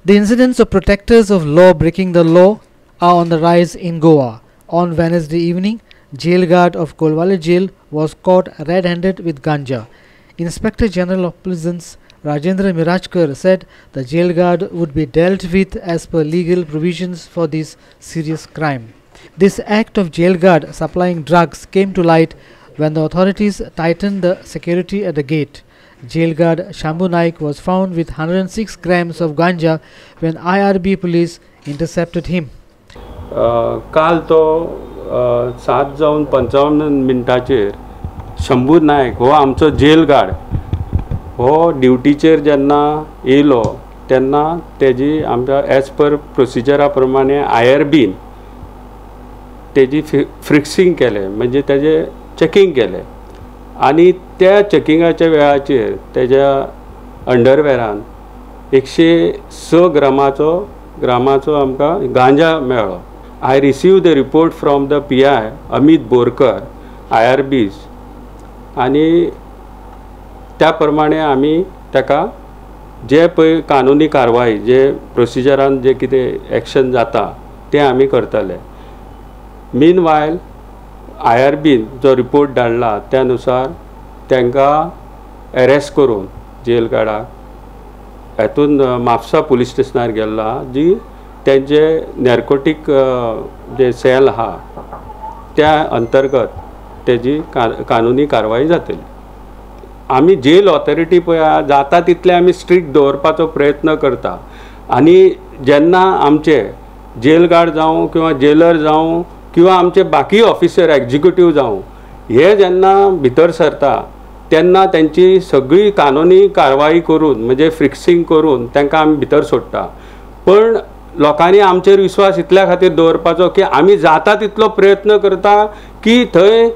The incidents of protectors of law breaking the law are on the rise in Goa. On Wednesday evening, jail guard of Kolwale jail was caught red-handed with ganja. Inspector General of Prisons Rajendra Mirajkar said the jail guard would be dealt with as per legal provisions for this serious crime. This act of jail guard supplying drugs came to light when the authorities tightened the security at the gate. Jail guard Shambhu Naik was found with 106 grams of ganja when IRB police intercepted him. काल तो 7:55 शंभू नायक हो आमचो gel guard हो ड्युटीचेर जेन्ना येयलो तेन्ना तेजी आमच्या एज पर प्रोसिजरा प्रमाणे IRBन तेजी फ्रिक्सिंग केले म्हणजे तेजे चेकिंग केले आणि त्या चेकिंगाच्या वेळाचेर तेज्या अंडरवेरान 106 ग्रामाचो आमकां गांजा मेळ्ळो. I received the report from the PI Amit Borkar IRBs आणि त्या प्रमाणे आमी ताका जे पळय कानुनी कारवाई जे प्रोसिजरान जे कितें एक्शन जाता ते आमी करतले. मीनवायल IRBन जो रिपोर्ट धाडला त्या नुसार तांकां अरेस्ट करून जेल गार्डाक हातून म्हापसा पुलीस स्टेशनार गेल्ला जी त्यांचे नॅर्कोटीक जे सेल आहा त्या अंतर्गत तेजी कानुनी कारवाई जातली. आमी जेल ऑथॉरिटी पळय जाता तितले आमी स्ट्रिक्ट दवरपाचो प्रयत्न करता आनी जेन्ना आमचे जेल गार्ड जावं किंवा जेलर जावं किंवा आमचे बाकी ऑफिसर एक्झिक्युटीव जावं हे जेन्ना भितर सरता तेन्ना त्यांची सगळी कानुनी कारवाई करून म्हणजे फ्रिक्सिंग करून तांकां आमी भितर सोडटा. पण लोकांनी आमचेर विश्वास इतल्या खातीर दवरपाचो की आमी जाता तितलो प्रयत्न करता की थंय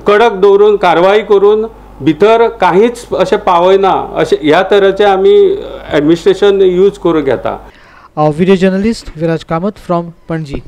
कडक दवरून कारवाई करून भितर काहीच अशें पावयना अशें ह्या तरेचें आमी एडमिनिस्ट्रेशन यूज करून घेता. Our video journalist Viraj Kamath from Panji.